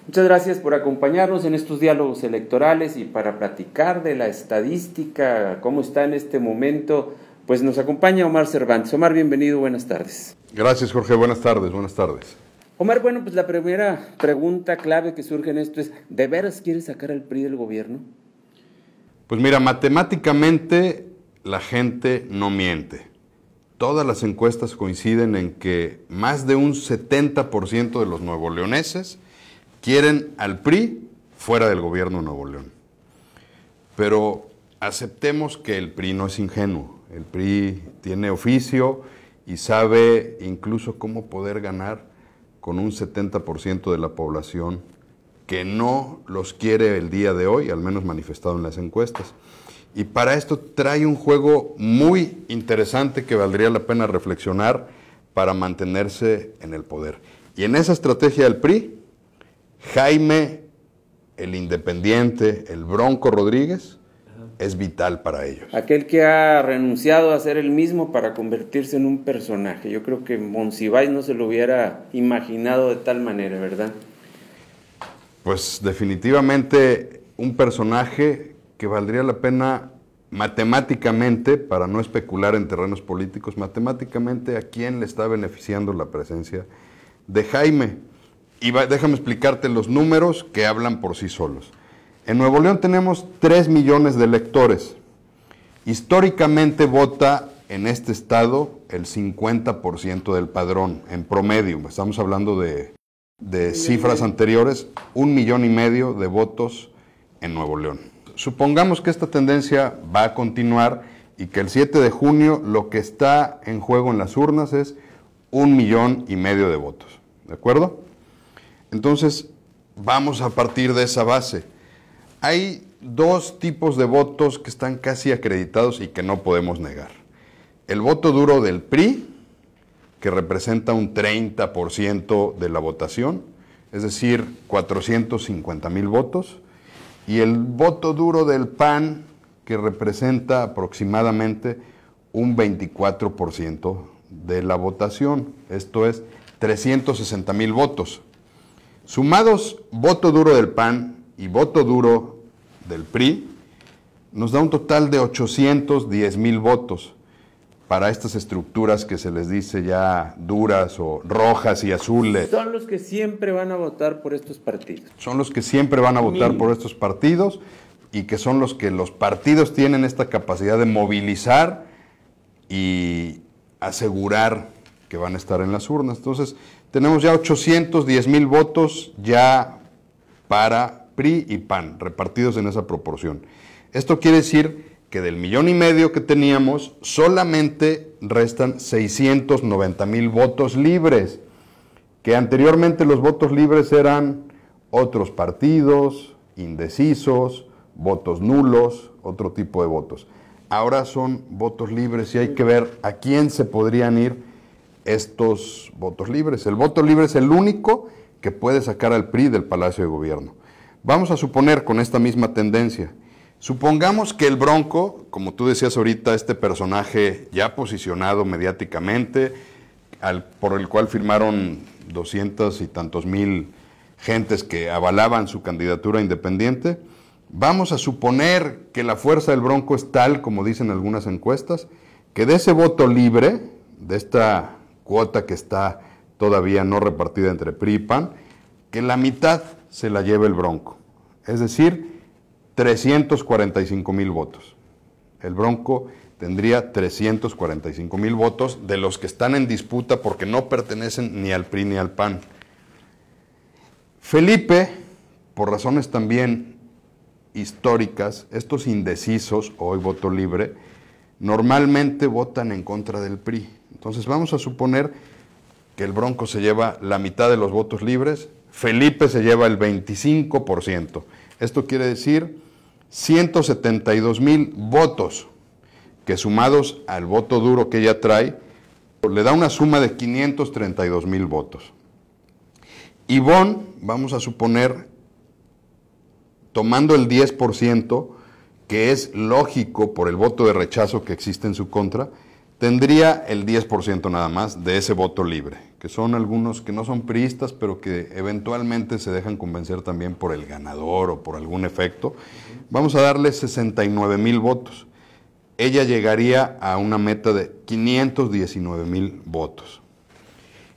Muchas gracias por acompañarnos en estos diálogos electorales y para platicar de la estadística, cómo está en este momento, pues nos acompaña Omar Cervantes. Omar, bienvenido, buenas tardes. Gracias, Jorge, buenas tardes. Omar, bueno, pues la primera pregunta clave que surge en esto es, ¿de veras quiere sacar al PRI del gobierno? Pues mira, matemáticamente la gente no miente. Todas las encuestas coinciden en que más de un 70% de los nuevoleoneses quieren al PRI fuera del gobierno de Nuevo León. Pero aceptemos que el PRI no es ingenuo. El PRI tiene oficio y sabe incluso cómo poder ganar con un 70% de la población que no los quiere el día de hoy, al menos manifestado en las encuestas. Y para esto trae un juego muy interesante que valdría la pena reflexionar para mantenerse en el poder. Y en esa estrategia del PRI, Jaime, el independiente, el Bronco Rodríguez, es vital para ellos. Aquel que ha renunciado a ser el mismo para convertirse en un personaje. Yo creo que Monsiváis no se lo hubiera imaginado de tal manera, ¿verdad? Pues definitivamente un personaje que valdría la pena matemáticamente, para no especular en terrenos políticos, matemáticamente a quién le está beneficiando la presencia de Jaime. Y déjame explicarte los números que hablan por sí solos. En Nuevo León tenemos 3 millones de electores. Históricamente vota en este estado el 50% del padrón, en promedio. Estamos hablando de cifras anteriores, 1,5 millones de votos en Nuevo León. Supongamos que esta tendencia va a continuar y que el 7 de junio lo que está en juego en las urnas es 1,5 millones de votos. ¿De acuerdo? Entonces, vamos a partir de esa base. Hay dos tipos de votos que están casi acreditados y que no podemos negar. El voto duro del PRI, que representa un 30% de la votación, es decir, 450,000 votos, y el voto duro del PAN, que representa aproximadamente un 24% de la votación, esto es 360,000 votos. Sumados voto duro del PAN y voto duro del PRI, nos da un total de 810,000 votos para estas estructuras que se les dice ya duras o rojas y azules. Son los que siempre van a votar por estos partidos. Son los que siempre van a votar por estos partidos y que son los que los partidos tienen esta capacidad de movilizar y asegurar que van a estar en las urnas. Entonces, tenemos ya 810,000 votos ya para PRI y PAN, repartidos en esa proporción. Esto quiere decir que del 1,5 millones que teníamos, solamente restan 690,000 votos libres, que anteriormente los votos libres eran otros partidos, indecisos, votos nulos, otro tipo de votos. Ahora son votos libres y hay que ver a quién se podrían ir estos votos libres. El voto libre es el único que puede sacar al PRI del Palacio de Gobierno. Vamos a suponer con esta misma tendencia, supongamos que el Bronco, como tú decías ahorita, este personaje ya posicionado mediáticamente, por el cual firmaron 200 y tantos mil gentes que avalaban su candidatura independiente, vamos a suponer que la fuerza del Bronco es tal, como dicen algunas encuestas, que de ese voto libre, de esta cuota que está todavía no repartida entre PRI y PAN, que la mitad se la lleve el Bronco, es decir, 345,000 votos. El Bronco tendría 345,000 votos de los que están en disputa porque no pertenecen ni al PRI ni al PAN. Felipe, por razones también históricas, estos indecisos, hoy voto libre, normalmente votan en contra del PRI. Entonces vamos a suponer que el Bronco se lleva la mitad de los votos libres, Felipe se lleva el 25%. Esto quiere decir 172,000 votos, que sumados al voto duro que ella trae, le da una suma de 532,000 votos. Ivonne, vamos a suponer, tomando el 10%, que es lógico por el voto de rechazo que existe en su contra, tendría el 10% nada más de ese voto libre, que son algunos que no son priistas, pero que eventualmente se dejan convencer también por el ganador o por algún efecto. Vamos a darle 69,000 votos. Ella llegaría a una meta de 519,000 votos.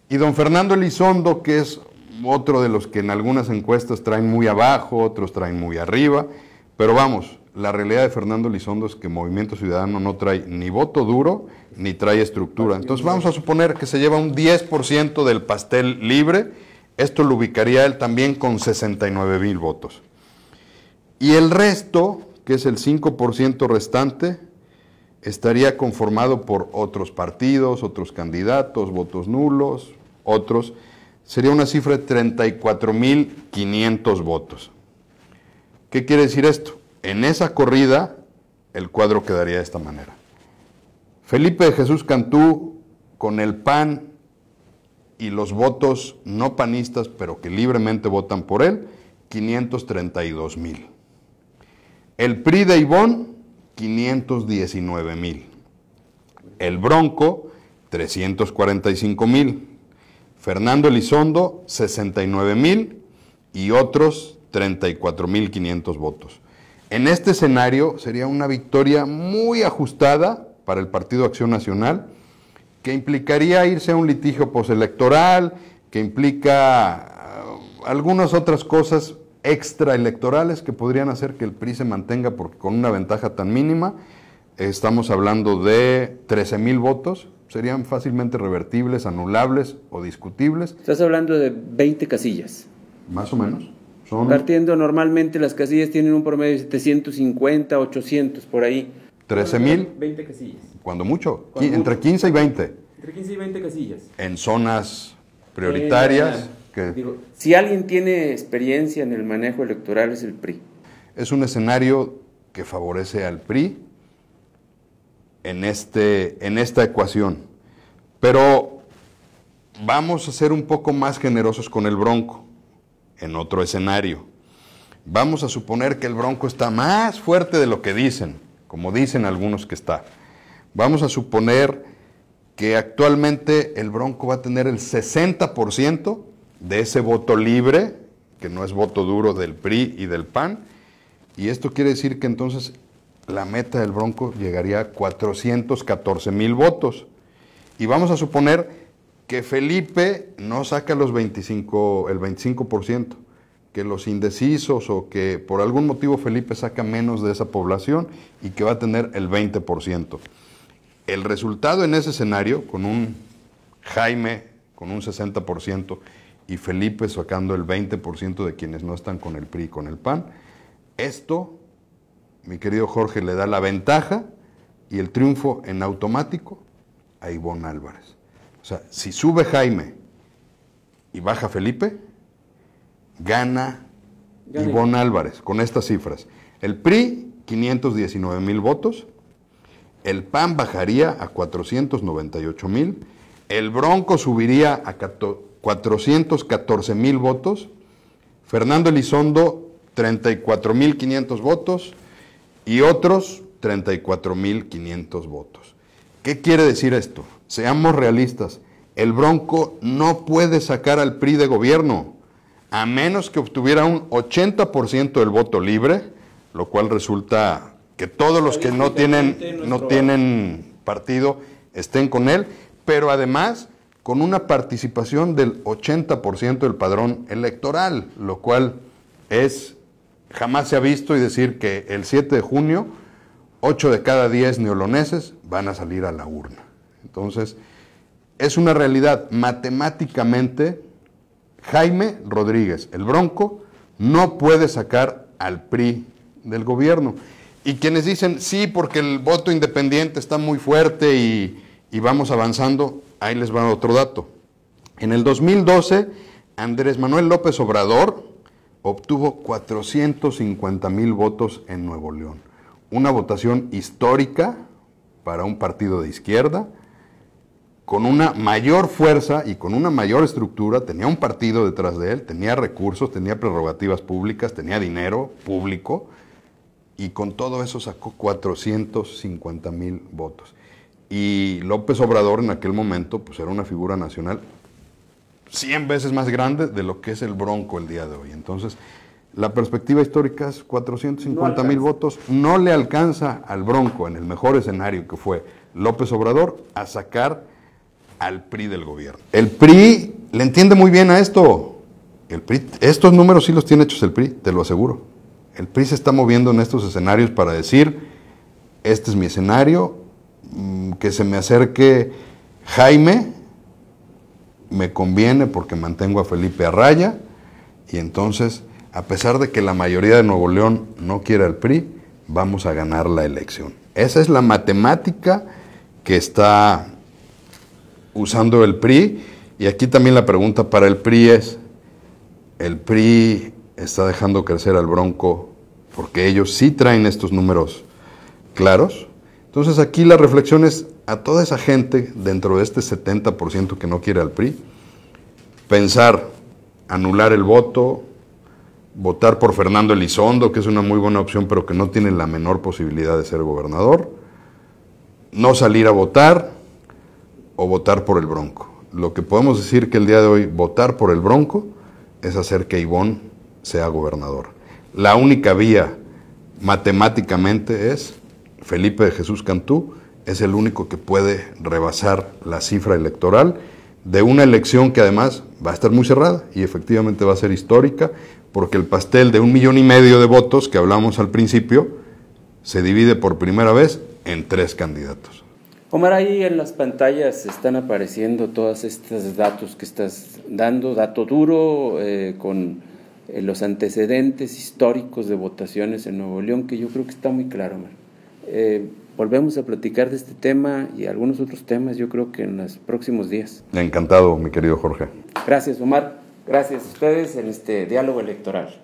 Y don Fernando Elizondo, que es otro de los que en algunas encuestas traen muy abajo, otros traen muy arriba, pero vamos, la realidad de Fernando Elizondo es que Movimiento Ciudadano no trae ni voto duro, ni trae estructura. Entonces vamos a suponer que se lleva un 10% del pastel libre. Esto lo ubicaría él también con 69,000 votos. Y el resto, que es el 5% restante, estaría conformado por otros partidos, otros candidatos, votos nulos, otros. Sería una cifra de 34,500 votos. ¿Qué quiere decir esto? En esa corrida, el cuadro quedaría de esta manera. Felipe de Jesús Cantú, con el PAN y los votos no panistas, pero que libremente votan por él, 532,000. El PRI de Ivonne, 519,000. El Bronco, 345,000. Fernando Elizondo, 69,000 y otros 34,500 votos. En este escenario sería una victoria muy ajustada para el Partido Acción Nacional, que implicaría irse a un litigio postelectoral, que implica algunas otras cosas extraelectorales que podrían hacer que el PRI se mantenga con una ventaja tan mínima. Estamos hablando de 13,000 votos, serían fácilmente revertibles, anulables o discutibles. Estás hablando de 20 casillas. Más o menos. Partiendo, normalmente las casillas tienen un promedio de 750, 800, por ahí. 13,000. 20 casillas. Cuando mucho, entre 15 y 20. Entre 15 y 20 casillas. En zonas prioritarias. Si alguien tiene experiencia en el manejo electoral es el PRI. Es un escenario que favorece al PRI en esta ecuación. Pero vamos a ser un poco más generosos con el Bronco. En otro escenario, vamos a suponer que el Bronco está más fuerte de lo que dicen, como dicen algunos que está. Vamos a suponer que actualmente el Bronco va a tener el 60% de ese voto libre, que no es voto duro del PRI y del PAN, y esto quiere decir que entonces la meta del Bronco llegaría a 414,000 votos. Y vamos a suponer que Felipe no saca el 25%, que los indecisos o que por algún motivo Felipe saca menos de esa población y que va a tener el 20%. El resultado en ese escenario, con un Jaime con un 60% y Felipe sacando el 20% de quienes no están con el PRI y con el PAN, esto, mi querido Jorge, le da la ventaja y el triunfo en automático a Ivonne Álvarez. O sea, si sube Jaime y baja Felipe, gana Ivonne Álvarez con estas cifras. El PRI, 519,000 votos. El PAN bajaría a 498,000. El Bronco subiría a 414,000 votos. Fernando Elizondo, 34,500 votos. Y otros, 34,500 votos. ¿Qué quiere decir esto? Seamos realistas, el Bronco no puede sacar al PRI de gobierno, a menos que obtuviera un 80% del voto libre, lo cual resulta que todos los que no tienen partido estén con él, pero además con una participación del 80% del padrón electoral, lo cual jamás se ha visto, y decir que el 7 de junio, 8 de cada 10 neoloneses van a salir a la urna. Entonces, es una realidad. Matemáticamente, Jaime Rodríguez, el Bronco, no puede sacar al PRI del gobierno. Y quienes dicen, sí, porque el voto independiente está muy fuerte y vamos avanzando, ahí les va otro dato. En el 2012, Andrés Manuel López Obrador obtuvo 450,000 votos en Nuevo León. Una votación histórica para un partido de izquierda, con una mayor fuerza y con una mayor estructura. Tenía un partido detrás de él, tenía recursos, tenía prerrogativas públicas, tenía dinero público, y con todo eso sacó 450,000 votos. Y López Obrador en aquel momento pues era una figura nacional 100 veces más grande de lo que es el Bronco el día de hoy. Entonces, la perspectiva histórica es 450,000 votos. No le alcanza al Bronco, en el mejor escenario que fue López Obrador, a sacar al PRI del gobierno. El PRI le entiende muy bien a esto. El PRI, estos números sí los tiene hechos el PRI, te lo aseguro. El PRI se está moviendo en estos escenarios para decir, este es mi escenario, que se me acerque Jaime, me conviene porque mantengo a Felipe a raya, y entonces, a pesar de que la mayoría de Nuevo León no quiere al PRI, vamos a ganar la elección. Esa es la matemática que está usando el PRI, y aquí también la pregunta para el PRI es, ¿el PRI está dejando crecer al Bronco porque ellos sí traen estos números claros? Entonces aquí la reflexión es a toda esa gente dentro de este 70% que no quiere al PRI, pensar, anular el voto, votar por Fernando Elizondo, que es una muy buena opción, pero que no tiene la menor posibilidad de ser gobernador, no salir a votar o votar por el Bronco. Lo que podemos decir que el día de hoy votar por el Bronco es hacer que Ivonne sea gobernador. La única vía matemáticamente es Felipe de Jesús Cantú, es el único que puede rebasar la cifra electoral de una elección que además va a estar muy cerrada y efectivamente va a ser histórica, porque el pastel de 1,5 millones de votos que hablamos al principio se divide por primera vez en 3 candidatos. Omar, ahí en las pantallas están apareciendo todos estos datos que estás dando, dato duro, con los antecedentes históricos de votaciones en Nuevo León, que yo creo que está muy claro, Omar. Volvemos a platicar de este tema y algunos otros temas, yo creo que en los próximos días. Encantado, mi querido Jorge. Gracias, Omar. Gracias a ustedes en este diálogo electoral.